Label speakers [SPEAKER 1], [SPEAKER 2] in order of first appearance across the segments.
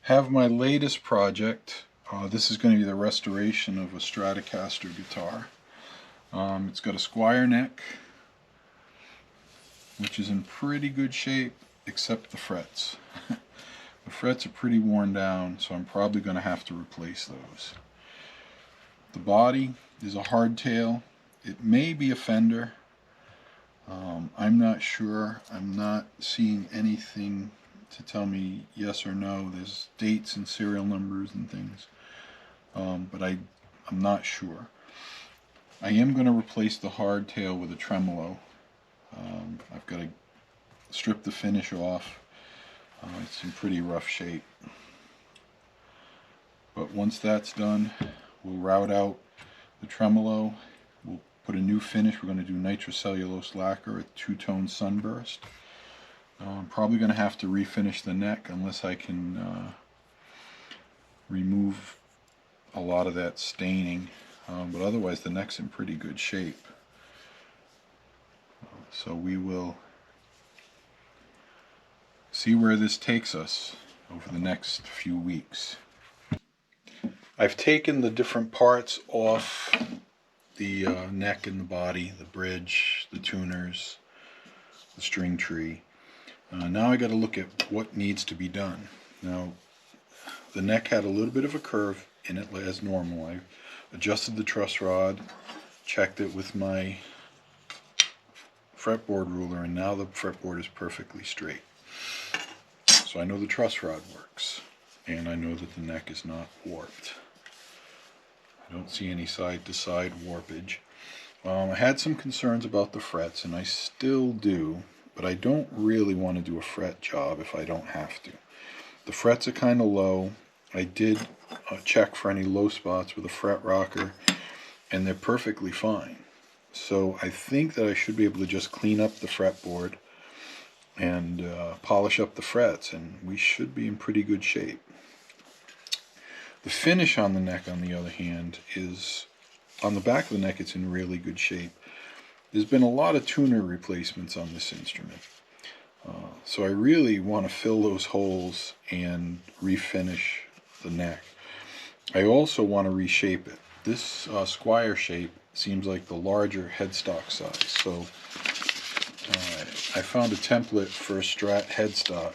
[SPEAKER 1] Have my latest project. This is going to be the restoration of a Stratocaster guitar. It's got a Squire neck, which is in pretty good shape, except the frets. The frets are pretty worn down, so I'm probably going to have to replace those. The body is a hardtail. It may be a Fender. I'm not sure. I'm not seeing anything to tell me yes or no. There's dates and serial numbers and things, but I'm not sure. I am going to replace the hardtail with a tremolo. I've got to strip the finish off. It's in pretty rough shape. But once that's done, we'll route out the tremolo. We'll put a new finish. We're going to do nitrocellulose lacquer, a two-tone sunburst. I'm probably going to have to refinish the neck unless I can remove a lot of that staining. But otherwise the neck's in pretty good shape. So we will see where this takes us over the next few weeks. I've taken the different parts off the neck and the body, the bridge, the tuners, the string tree. Now I got to look at what needs to be done. Now, the neck had a little bit of a curve in it as normal. I adjusted the truss rod, checked it with my fretboard ruler, and now the fretboard is perfectly straight. So I know the truss rod works, and I know that the neck is not warped. I don't see any side-to-side warpage. I had some concerns about the frets, and I still do, but I don't really want to do a fret job if I don't have to. The frets are kind of low. I did check for any low spots with a fret rocker, and they're perfectly fine. So I think that I should be able to just clean up the fretboard and polish up the frets, and we should be in pretty good shape. The finish on the neck, on the other hand, is on the back of the neck. It's in really good shape. There's been a lot of tuner replacements on this instrument, so I really want to fill those holes and refinish the neck. I also want to reshape it. This Squire shape seems like the larger headstock size, so I found a template for a Strat headstock,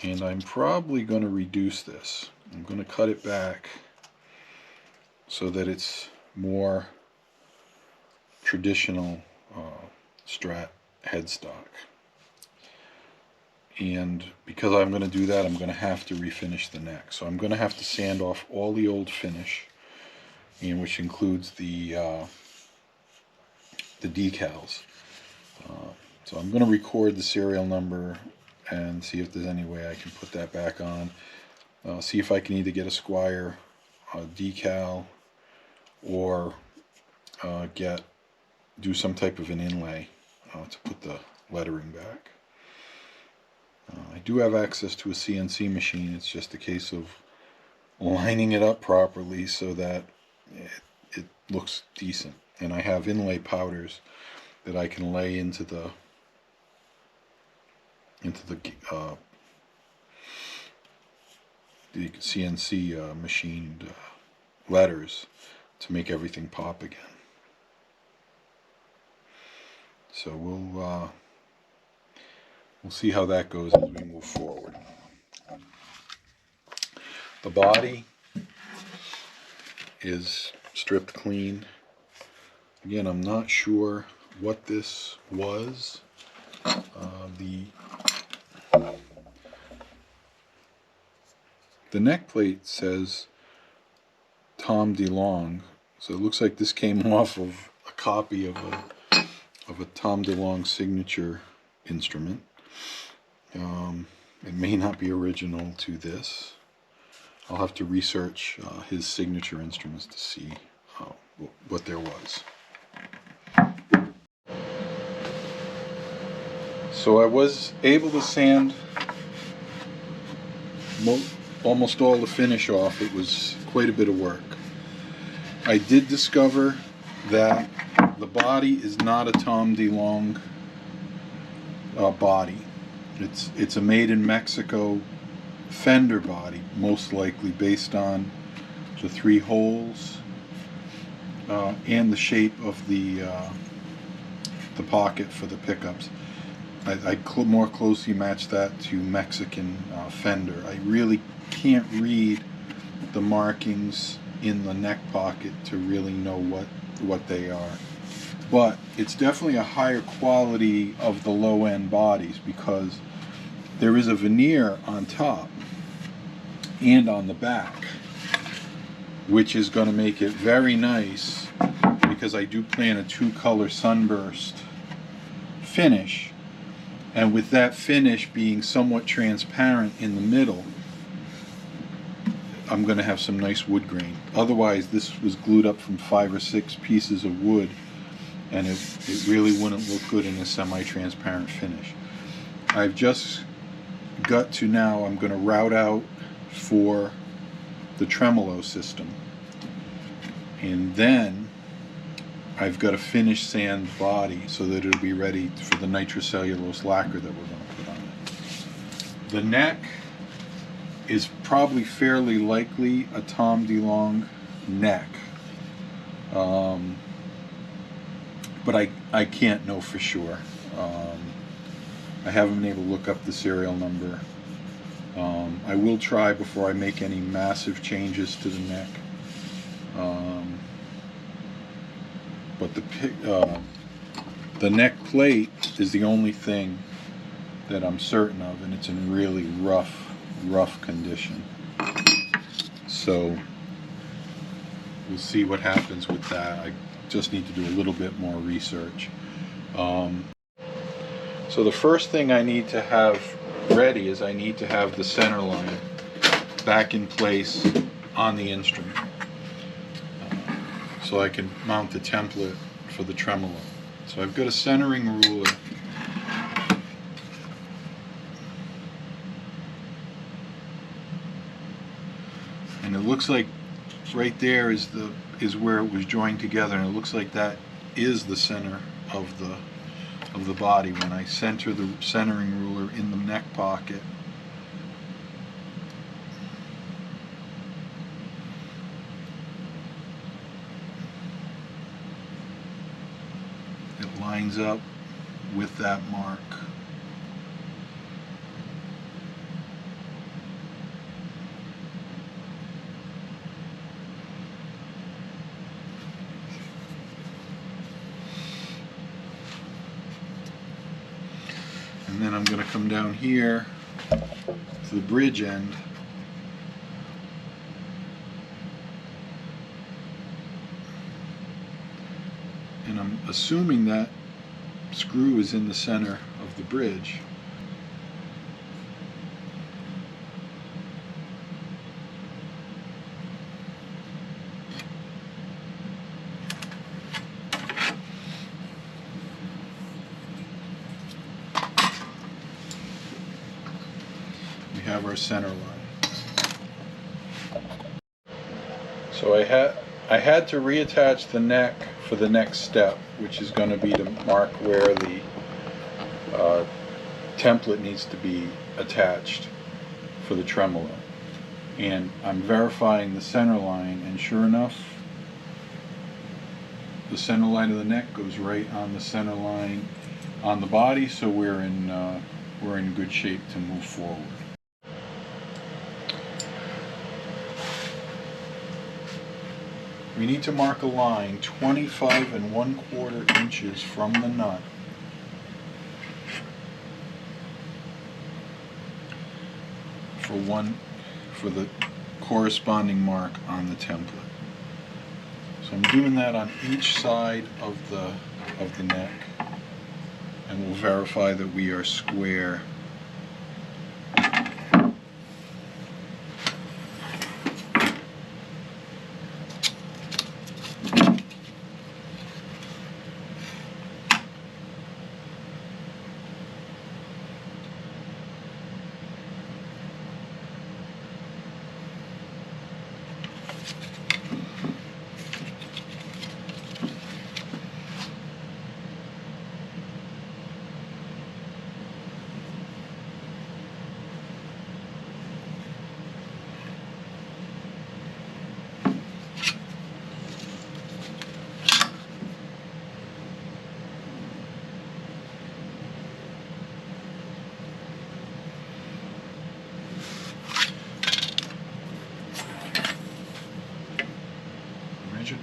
[SPEAKER 1] and I'm probably going to reduce this. I'm going to cut it back so that it's more traditional Strat headstock. And because I'm going to do that, I'm going to have to refinish the neck. So I'm going to have to sand off all the old finish, and which includes the decals. So I'm going to record the serial number and see if there's any way I can put that back on. See if I can either get a Squire decal or do some type of an inlay to put the lettering back. I do have access to a CNC machine. It's just a case of lining it up properly so that it looks decent. And I have inlay powders that I can lay into the CNC machined letters to make everything pop again. So we'll see how that goes as we move forward. The body is stripped clean. Again, I'm not sure what this was. The neck plate says Tom DeLonge, so it looks like this came off of a copy of a Tom DeLonge signature instrument. It may not be original to this. I'll have to research his signature instruments to see what there was. So I was able to sand almost all the finish off. It was quite a bit of work. I did discover that the body is not a Tom DeLonge body. It's a made in Mexico fender body, most likely based on the 3 holes and the shape of the pocket for the pickups. I more closely match that to Mexican fender. I really can't read the markings in the neck pocket to really know what they are. But it's definitely a higher quality of the low end bodies because there is a veneer on top and on the back, which is going to make it very nice because I do plan a 2-color sunburst finish, and with that finish being somewhat transparent in the middle, I'm going to have some nice wood grain. Otherwise, this was glued up from 5 or 6 pieces of wood, and it really wouldn't look good in a semi-transparent finish. I've just got to now, I'm going to route out for the tremolo system, and then I've got to finish sand body so that it'll be ready for the nitrocellulose lacquer that we're going to put on it. The neck is probably fairly likely a Tom DeLonge neck, but I can't know for sure. I haven't been able to look up the serial number. I will try before I make any massive changes to the neck. But the neck plate is the only thing that I'm certain of, and it's in really rough condition. So we'll see what happens with that. I just need to do a little bit more research. So the first thing I need to have ready is I need to have the center line back in place on the instrument, so I can mount the template for the tremolo. So I've got a centering ruler, and it looks like right there is where it was joined together, and it looks like that is the center of the body. When I center the centering ruler in the neck pocket, it lines up with that mark. And then I'm going to come down here to the bridge end, and I'm assuming that screw is in the center of the bridge. We have our center line. So I had to reattach the neck for the next step, which is going to be to mark where the template needs to be attached for the tremolo. And I'm verifying the center line, and sure enough, the center line of the neck goes right on the center line on the body, so we're in good shape to move forward. We need to mark a line 25 1/4 inches from the nut for the corresponding mark on the template. So I'm doing that on each side of the neck, and we'll verify that we are square.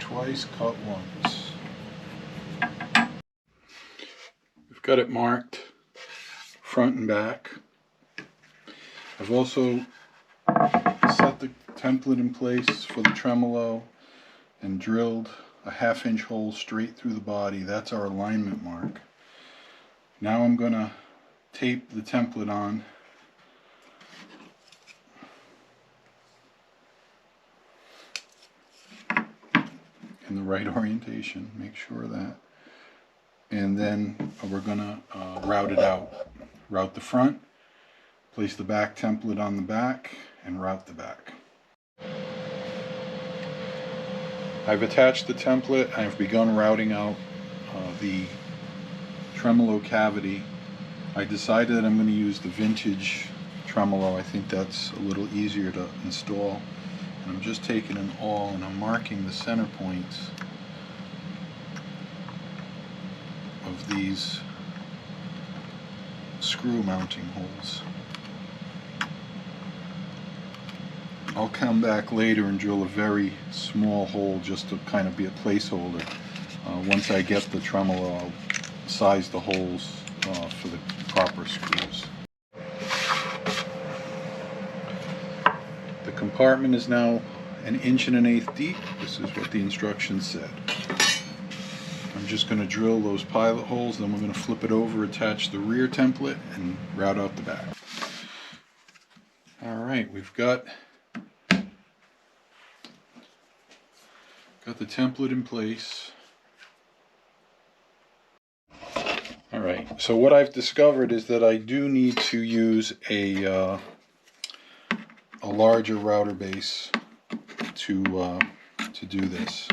[SPEAKER 1] twice, cut once. We've got it marked front and back. I've also set the template in place for the tremolo and drilled a 1/2 inch hole straight through the body. That's our alignment mark. Now I'm going to tape the template on in the right orientation, make sure of that. And then we're going to route it out. Route the front, place the back template on the back, and route the back. I've attached the template and I've begun routing out the tremolo cavity. I decided that I'm going to use the vintage tremolo. I think that's a little easier to install. And I'm just taking an awl and I'm marking the center points of these screw mounting holes. I'll come back later and drill a very small hole just to kind of be a placeholder. Once I get the tremolo, I'll size the holes for the proper screws. The compartment is now 1 1/8 deep. This is what the instructions said. I'm just going to drill those pilot holes, then we're going to flip it over, attach the rear template, and route out the back. Alright, we've got the template in place. Alright, so what I've discovered is that I do need to use a larger router base to do this.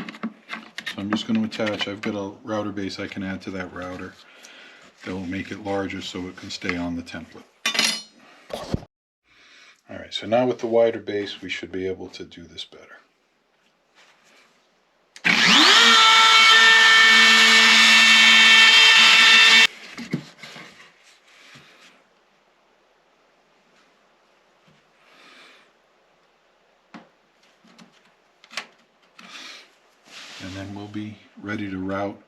[SPEAKER 1] So I'm just going to attach, I've got a router base I can add to that router that will make it larger so it can stay on the template. Alright, so now with the wider base we should be able to do this better. And then we'll be ready to route.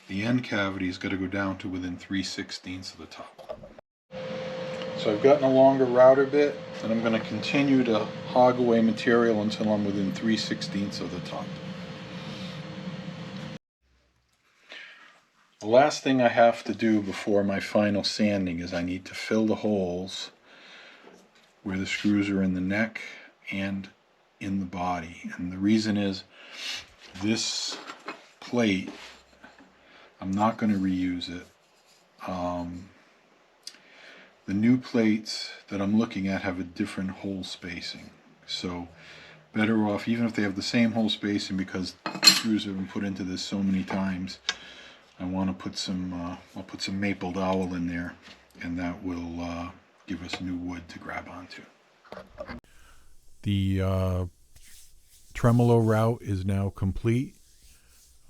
[SPEAKER 1] The end cavity has got to go down to within 3/16 of the top. So I've gotten a longer router bit, and I'm going to continue to hog away material until I'm within 3/16 of the top. The last thing I have to do before my final sanding is I need to fill the holes where the screws are in the neck and in the body. And the reason is this plate, I'm not going to reuse it. The new plates that I'm looking at have a different hole spacing. So better off, even if they have the same hole spacing, because screws have been put into this so many times, I want to put some, I'll put some maple dowel in there, and that will give us new wood to grab onto. The tremolo route is now complete.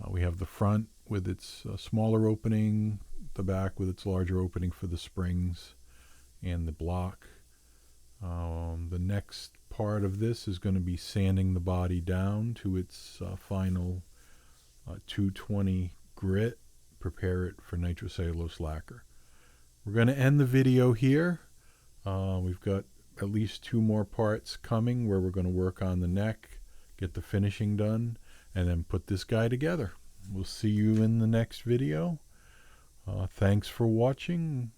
[SPEAKER 1] We have the front with its smaller opening, the back with its larger opening for the springs and the block. The next part of this is going to be sanding the body down to its final 220 grit, prepare it for nitrocellulose lacquer. We're going to end the video here. We've got at least 2 more parts coming where we're going to work on the neck, get the finishing done, and then put this guy together. We'll see you in the next video. Thanks for watching.